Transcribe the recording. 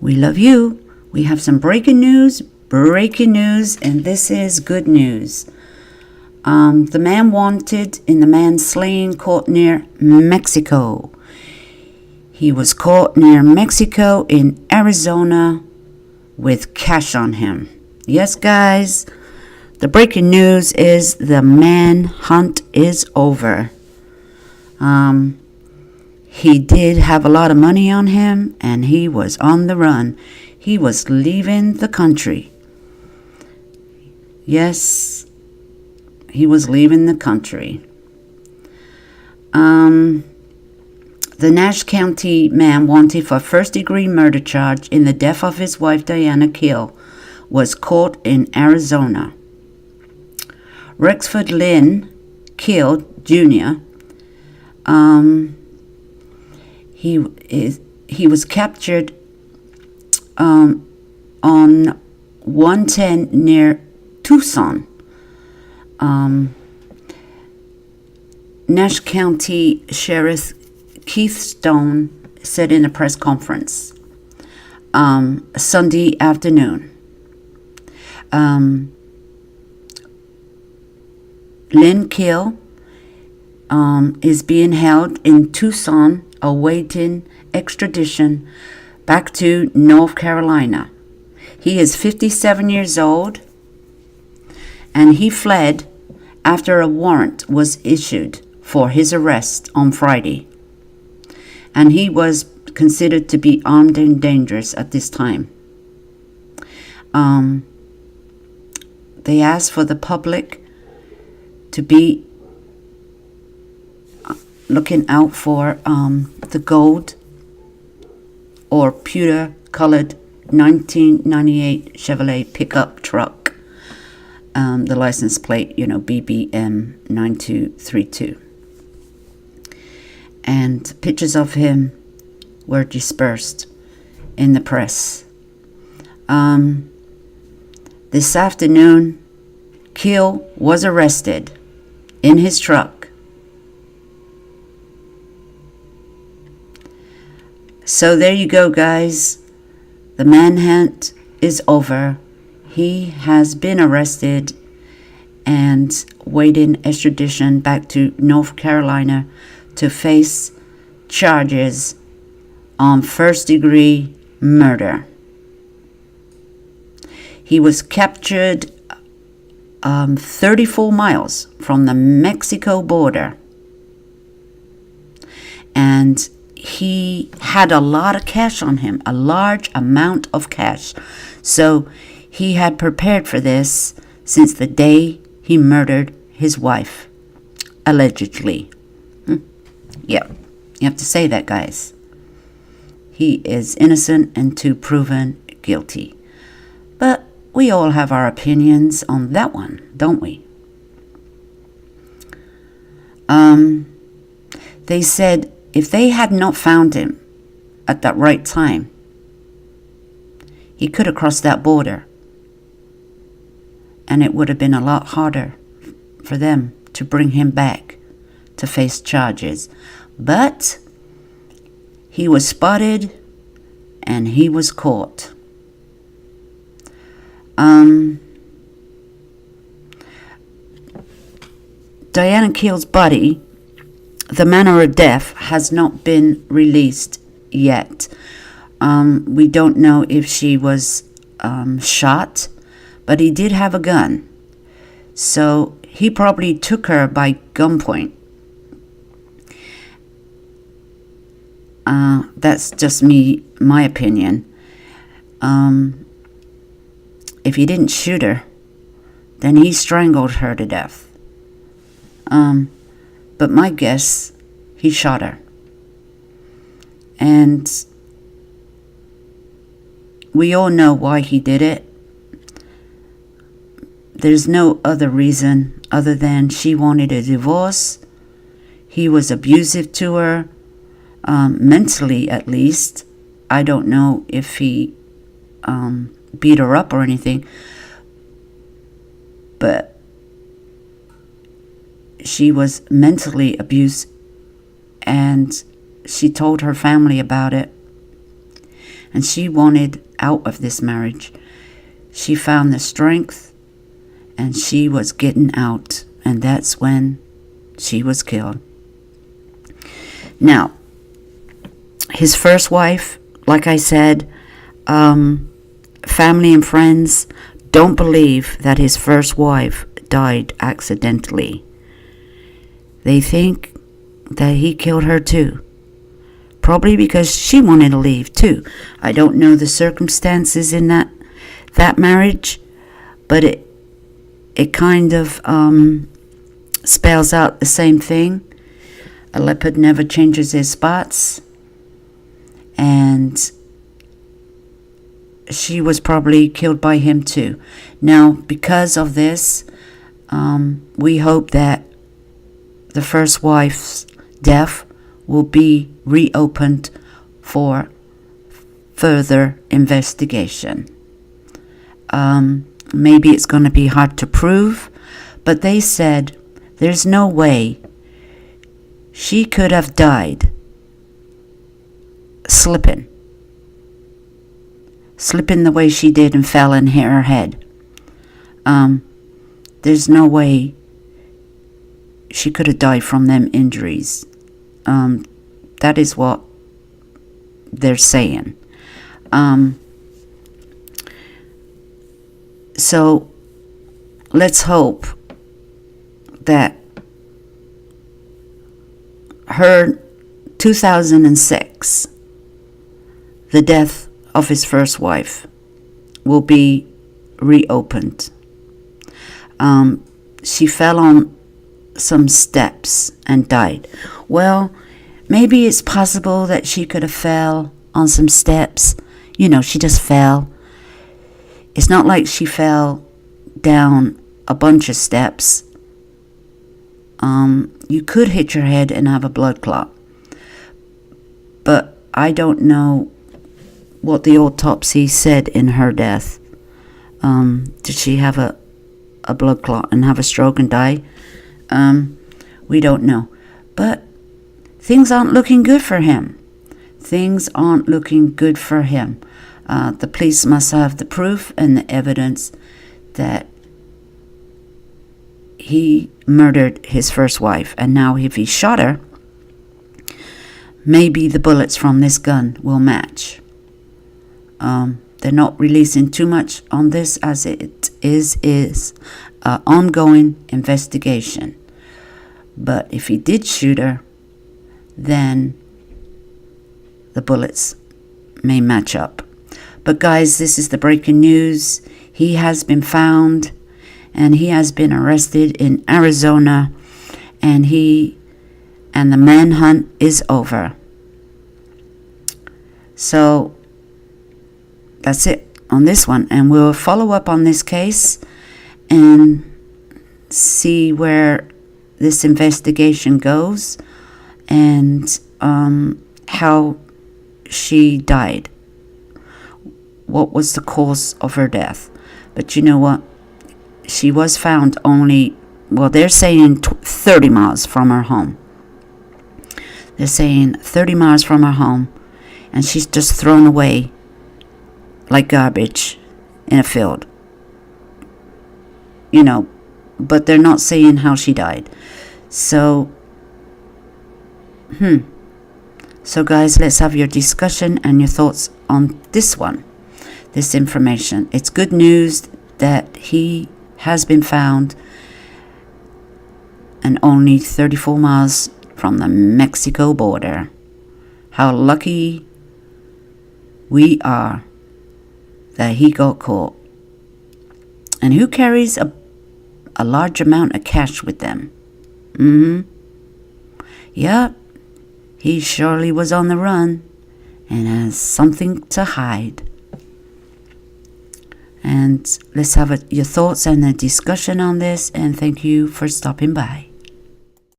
We love you. We have some breaking news, and this is good news. The man wanted in the man slaying caught near Mexico. He was caught near Mexico in Arizona with cash on him. Yes, guys, the breaking news is the manhunt is over. He did have a lot of money on him, and he was on the run. He was leaving the country. Yes, he was leaving the country. The Nash County man wanted for first-degree murder charge in the death of his wife Diana Kill was caught in Arizona. Rexford Lynn Kill Jr. He was captured on 110 near Tucson. Nash County Sheriff Keith Stone said in a press conference Sunday afternoon. Lynn Kill is being held in Tucson awaiting extradition back to North Carolina. He is 57 years old, and he fled after a warrant was issued for his arrest on Friday. And he was considered to be armed and dangerous at this time. They asked for the public to be looking out for the gold or pewter colored 1998 Chevrolet pickup truck. The license plate, BBM 9232. And pictures of him were dispersed in the press. This afternoon, Kill was arrested in his truck. So there you go, guys. The manhunt is over. He has been arrested and waiting extradition back to North Carolina to face charges on first-degree murder. He was captured 34 miles from the Mexico border. And he had a lot of cash on him, a large amount of cash. So he had prepared for this since the day he murdered his wife, allegedly. Yep, you have to say that, guys. He is innocent until proven guilty. But we all have our opinions on that one, don't we? They said if they had not found him at that right time, he could have crossed that border. And it would have been a lot harder for them to bring him back to face charges. But he was spotted and he was caught. Diana Kill's body, the manner of death, has not been released yet. We don't know if she was shot, but he did have a gun. So he probably took her by gunpoint. That's just my opinion. If he didn't shoot her, then he strangled her to death. But my guess, he shot her. And we all know why he did it. There's no other reason other than she wanted a divorce. He was abusive to her, mentally at least. I don't know if he beat her up or anything, but she was mentally abused, and she told her family about it. and she wanted out of this marriage. She found the strength, and she was getting out, and that's when she was killed. Now, his first wife, like I said, family and friends don't believe that his first wife died accidentally. They think that he killed her too. Probably because she wanted to leave too. I don't know the circumstances in that marriage, but it kind of spells out the same thing. A leopard never changes his spots, and she was probably killed by him too. Now, because of this, we hope that the first wife's death will be reopened for further investigation. Maybe it's going to be hard to prove, but they said there's no way she could have died slipping the way she did and fell and hit her head. There's no way she could have died from them injuries. That is what they're saying. So let's hope that her 2006, the death of his first wife, will be reopened. She fell on some steps and died. Well, maybe it's possible that she could have fell on some steps. She just fell. It's not like she fell down a bunch of steps. You could hit your head and have a blood clot. But I don't know what the autopsy said in her death. Did she have a blood clot and have a stroke and die? We don't know. But things aren't looking good for him. Things aren't looking good for him. The police must have the proof and the evidence that he murdered his first wife. And now if he shot her, maybe the bullets from this gun will match. They're not releasing too much on this, as it is an ongoing investigation. But if he did shoot her, then the bullets may match up. But guys, this is the breaking news. He has been found, and he has been arrested in Arizona, and the manhunt is over. So that's it on this one, and we'll follow up on this case and see where this investigation goes and how she died. What was the cause of her death? But you know what? She was found only, they're saying 30 miles from her home. They're saying 30 miles from her home, and she's just thrown away like garbage in a field. But they're not saying how she died. So, So guys, let's have your discussion and your thoughts on this information. It's good news that he has been found, and only 34 miles from the Mexico border. How lucky we are that he got caught. And who carries a large amount of cash with them? Yep, he surely was on the run and has something to hide. And let's have your thoughts and a discussion on this, and thank you for stopping by.